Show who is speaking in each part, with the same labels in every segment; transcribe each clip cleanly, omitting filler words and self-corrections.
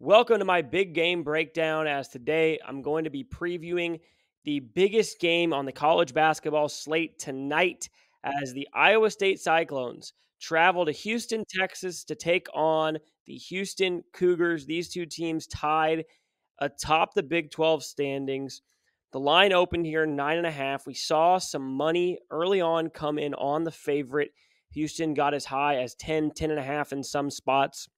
Speaker 1: Welcome to my big game breakdown. As today I'm going to be previewing the biggest game on the college basketball slate tonight as the Iowa State Cyclones travel to Houston, Texas to take on the Houston Cougars. These two teams tied atop the Big 12 standings. The line opened here 9.5. We saw some money early on come in on the favorite. Houston got as high as 10.5 in some spots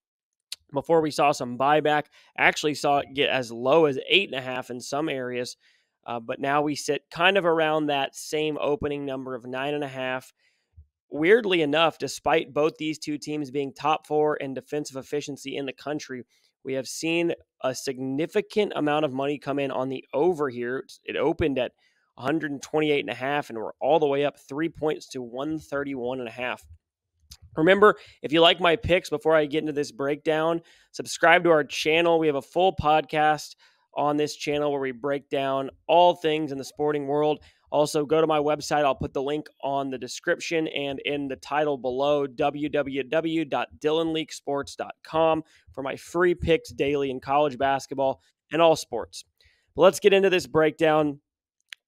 Speaker 1: before we saw some buyback. Actually saw it get as low as 8.5 in some areas. But now we sit kind of around that same opening number of 9.5. Weirdly enough, despite both these two teams being top four in defensive efficiency in the country, we have seen a significant amount of money come in on the over here. It opened at 128.5, and we're all the way up 3 points to 131.5. Remember, if you like my picks before I get into this breakdown, subscribe to our channel. We have a full podcast on this channel where we break down all things in the sporting world. Also, go to my website. I'll put the link on the description and in the title below, www.dylanleaksports.com, for my free picks daily in college basketball and all sports. But let's get into this breakdown.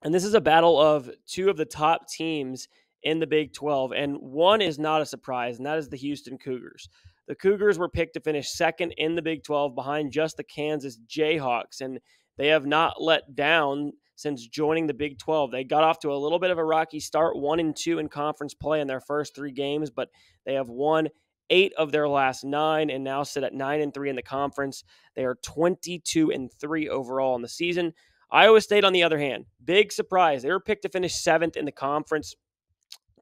Speaker 1: And this is a battle of two of the top teams in the Big 12, and one is not a surprise, and that is the Houston Cougars. The Cougars were picked to finish second in the Big 12 behind just the Kansas Jayhawks, and they have not let down since joining the Big 12. They got off to a little bit of a rocky start, 1-2 in conference play in their first 3 games, but they have won 8 of their last 9 and now sit at 9-3 in the conference. They are 22-3 overall in the season. Iowa State, on the other hand, big surprise. They were picked to finish 7th in the conference,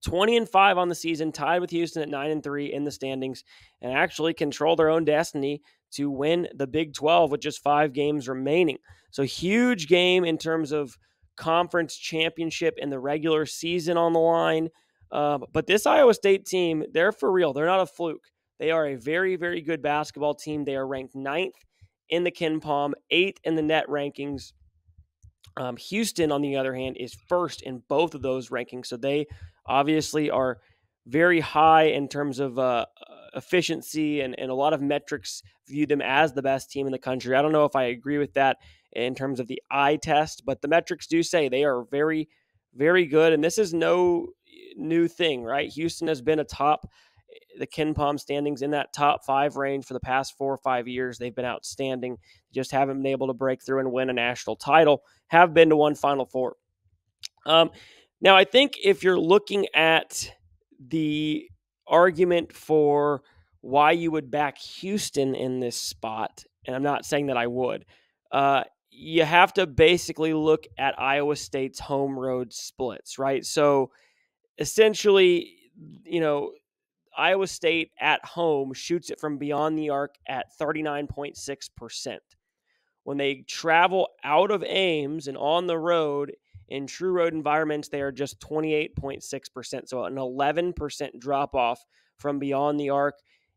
Speaker 1: 20-5 on the season, tied with Houston at 9-3 in the standings, and actually control their own destiny to win the Big 12 with just 5 games remaining. So huge game in terms of conference championship and the regular season on the line. But this Iowa State team, they're for real. They're not a fluke. They are a very, very good basketball team. They are ranked 9th in the KenPom, 8th in the net rankings. Houston, on the other hand, is first in both of those rankings. So they obviously are very high in terms of efficiency, and a lot of metrics view them as the best team in the country. I don't know if I agree with that in terms of the eye test, but the metrics do say they are very, very good. And this is no new thing, right? Houston has been atop the KenPom standings in that top 5 range for the past 4 or 5 years. They've been outstanding. Just haven't been able to break through and win a national title. Have been to one Final Four. Now, I think if you're looking at the argument for why you would back Houston in this spot, and I'm not saying that I would, you have to basically look at Iowa State's home road splits, right? So essentially, Iowa State at home shoots it from beyond the arc at 39.6%. When they travel out of Ames and on the road in true road environments, they are just 28.6%. So an 11% drop off from beyond the arc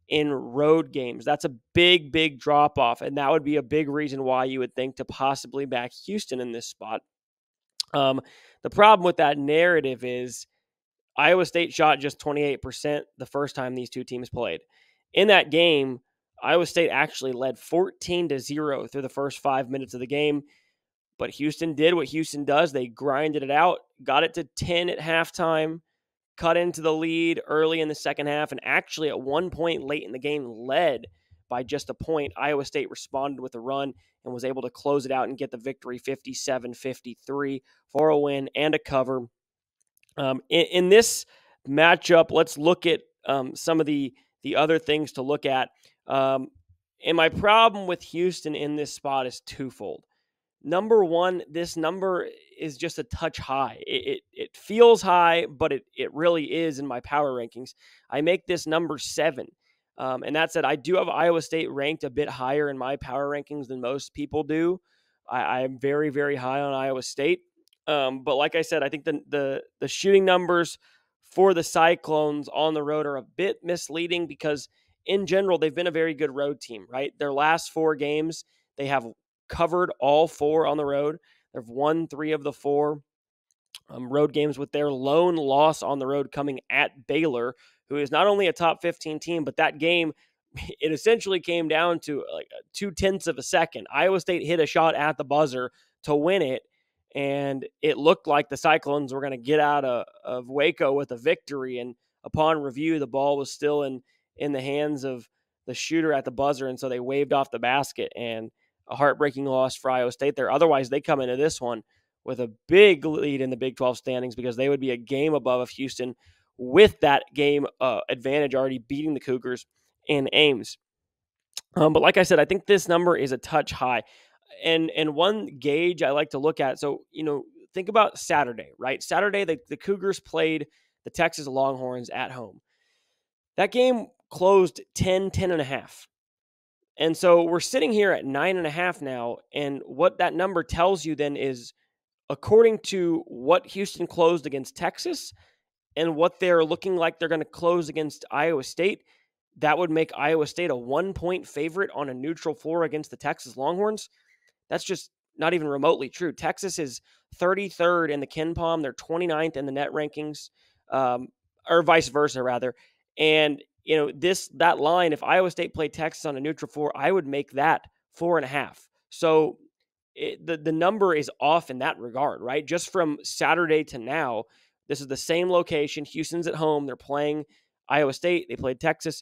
Speaker 1: in road games. That's a big, big drop off. And that would be a big reason why you would think to possibly back Houston in this spot. The problem with that narrative is Iowa State shot just 28% the first time these two teams played. In that game, Iowa State actually led 14-0 through the first 5 minutes of the game, but Houston did what Houston does. They grinded it out, got it to 10 at halftime, cut into the lead early in the second half, and actually at one point late in the game led by just a point. Iowa State responded with a run and was able to close it out and get the victory 57-53 for a win and a cover. In this matchup, let's look at some of the other things to look at. And my problem with Houston in this spot is twofold. Number one, this number is just a touch high. It feels high, but it really is in my power rankings. I make this number 7. And that said, I do have Iowa State ranked a bit higher in my power rankings than most people do. I am very, very high on Iowa State. But like I said, I think the shooting numbers for the Cyclones on the road are a bit misleading because in general, they've been a very good road team, right? Their last 4 games, they have covered all 4 on the road. They've won 3 of the 4 road games, with their lone loss on the road coming at Baylor, who is not only a top 15 team, but that game it essentially came down to like 2/10 of a second. Iowa State hit a shot at the buzzer to win it, and it looked like the Cyclones were going to get out of Waco with a victory. And upon review, the ball was still in the hands of the shooter at the buzzer, and so they waved off the basket, and a heartbreaking loss for Iowa State there. Otherwise, they come into this one with a big lead in the Big 12 standings because they would be a game above Houston with that game advantage already beating the Cougars in Ames. But like I said, I think this number is a touch high. And one gauge I like to look at, so, think about Saturday, right? Saturday, the Cougars played the Texas Longhorns at home. That game closed 10 and a half. And so we're sitting here at 9.5 now. And what that number tells you then is, according to what Houston closed against Texas and what they're looking like they're going to close against Iowa State, that would make Iowa State a 1-point favorite on a neutral floor against the Texas Longhorns. That's just not even remotely true. Texas is 33rd in the KenPom. They're 29th in the net rankings, or vice versa, rather. And, that line, if Iowa State played Texas on a neutral floor, I would make that 4.5. So the number is off in that regard, right? Just from Saturday to now, this is the same location. Houston's at home. They're playing Iowa State. They played Texas,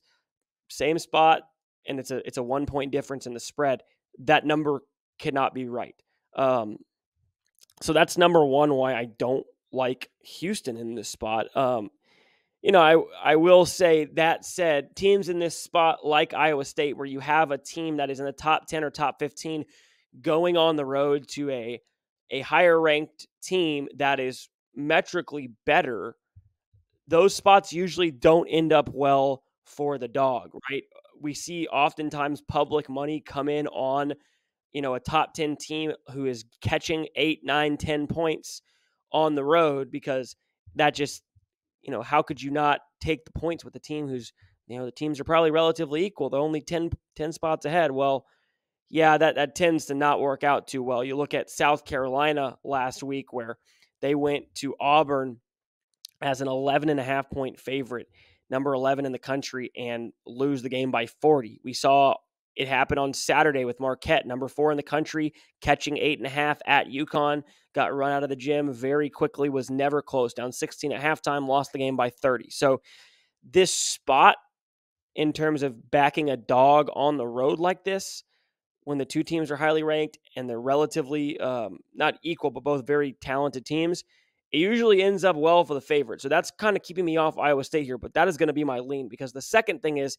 Speaker 1: same spot, and it's a 1-point difference in the spread. That number cannot be right. So that's number one why I don't like Houston in this spot. I will say, that said, teams in this spot like Iowa State, where you have a team that is in the top 10 or top 15 going on the road to a higher ranked team that is metrically better, those spots usually don't end up well for the dog, right? We see oftentimes public money come in on, a top 10 team who is catching 8, 9, 10 points on the road, because that just, how could you not take the points with the team who's, the teams are probably relatively equal. They're only 10 spots ahead. Well, yeah, that tends to not work out too well. You look at South Carolina last week, where they went to Auburn as an 11.5-point favorite, number 11 in the country, and lose the game by 40. We saw it happen on Saturday with Marquette, number 4 in the country, catching 8.5 at UConn, got run out of the gym very quickly, was never close, down 16 at halftime, lost the game by 30. So this spot, in terms of backing a dog on the road like this, when the two teams are highly ranked and they're relatively not equal, but both very talented teams, it usually ends up well for the favorite. So that's kind of keeping me off Iowa State here, but that is going to be my lean, because the second thing is,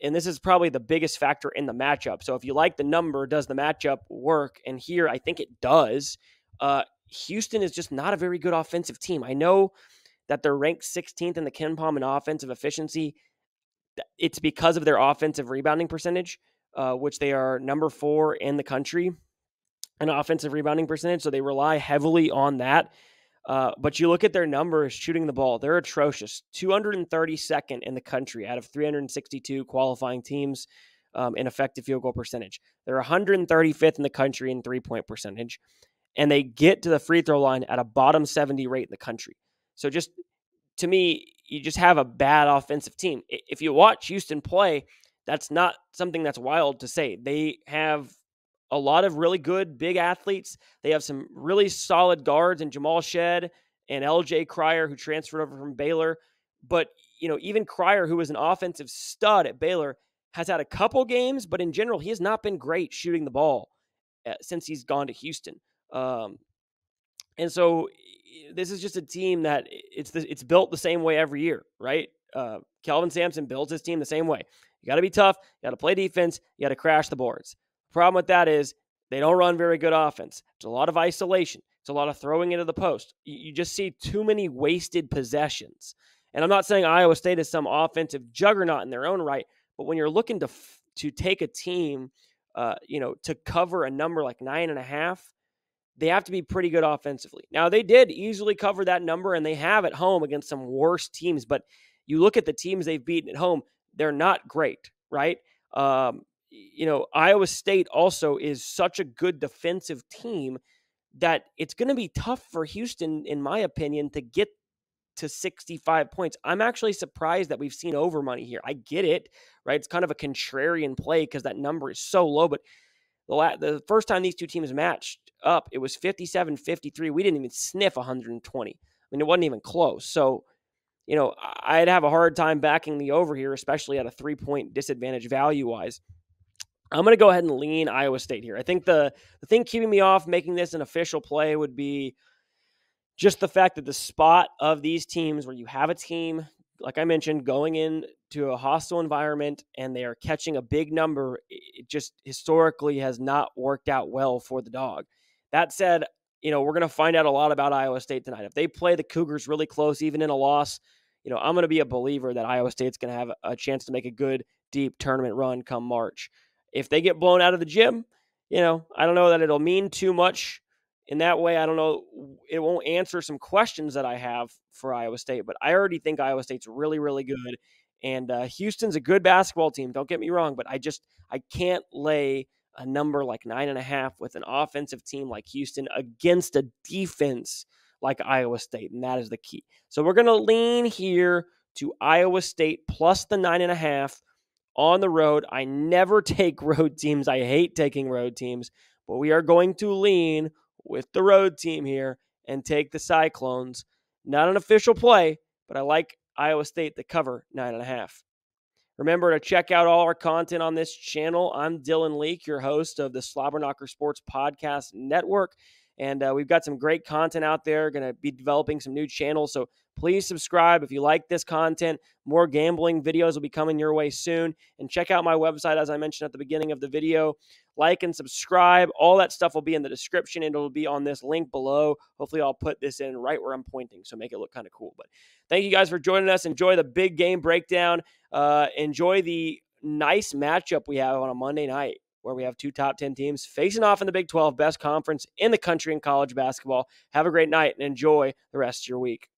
Speaker 1: and this is probably the biggest factor in the matchup. So if you like the number, does the matchup work? And here, I think it does. Houston is just not a very good offensive team. I know that they're ranked 16th in the KenPom in offensive efficiency. It's because of their offensive rebounding percentage, which they are number 4 in the country in offensive rebounding percentage. So they rely heavily on that. But you look at their numbers shooting the ball, they're atrocious. 232nd in the country out of 362 qualifying teams in effective field goal percentage. They're 135th in the country in three-point percentage. And they get to the free throw line at a bottom 70 rate in the country. So just, to me, you just have a bad offensive team. If you watch Houston play, that's not something that's wild to say. They have a lot of really good big athletes. They have some really solid guards in Jamal Shed and LJ Cryer, who transferred over from Baylor. But, even Cryer, who was an offensive stud at Baylor, has had a couple games, but in general, he has not been great shooting the ball since he's gone to Houston. And so this is just a team that it's built the same way every year, right? Kelvin Sampson builds his team the same way. You got to be tough. You got to play defense. You got to crash the boards. Problem with that is they don't run very good offense. It's a lot of isolation. It's a lot of throwing into the post. You just see too many wasted possessions. And I'm not saying Iowa State is some offensive juggernaut in their own right, but when you're looking to take a team, to cover a number like 9.5, they have to be pretty good offensively. Now, they did easily cover that number, and they have at home against some worse teams. But you look at the teams they've beaten at home, they're not great, right? Iowa State also is such a good defensive team that it's going to be tough for Houston, in my opinion, to get to 65 points. I'm actually surprised that we've seen over money here. I get it, right? It's kind of a contrarian play because that number is so low, but the first time these two teams matched up, it was 57-53. We didn't even sniff 120. I mean, it wasn't even close. So, I'd have a hard time backing the over here, especially at a 3-point disadvantage value-wise. I'm going to go ahead and lean Iowa State here. I think the thing keeping me off making this an official play would be just the fact that the spot of these teams where you have a team, like I mentioned, going into a hostile environment and they are catching a big number, it just historically has not worked out well for the dog. That said, we're going to find out a lot about Iowa State tonight. If they play the Cougars really close, even in a loss, I'm going to be a believer that Iowa State's going to have a chance to make a good, deep tournament run come March. If they get blown out of the gym, I don't know that it'll mean too much. In that way, I don't know, it won't answer some questions that I have for Iowa State, but I already think Iowa State's really, really good. And Houston's a good basketball team, don't get me wrong, but I can't lay a number like 9.5 with an offensive team like Houston against a defense like Iowa State, and that is the key. So we're going to lean here to Iowa State plus the 9.5 on the road. I never take road teams. I hate taking road teams, but we are going to lean with the road team here and take the Cyclones. Not an official play, but I like Iowa State to cover 9.5. Remember to check out all our content on this channel. I'm Dylan Leak, your host of the Slobberknocker Sports Podcast Network, and we've got some great content out there. Going to be developing some new channels, so please subscribe if you like this content. More gambling videos will be coming your way soon. And check out my website, as I mentioned at the beginning of the video. Like and subscribe. All that stuff will be in the description, and it'll be on this link below. Hopefully, I'll put this in right where I'm pointing, so make it look kind of cool. But thank you guys for joining us. Enjoy the big game breakdown. Enjoy the nice matchup we have on a Monday night, where we have two top 10 teams facing off in the Big 12, best conference in the country in college basketball. Have a great night and enjoy the rest of your week.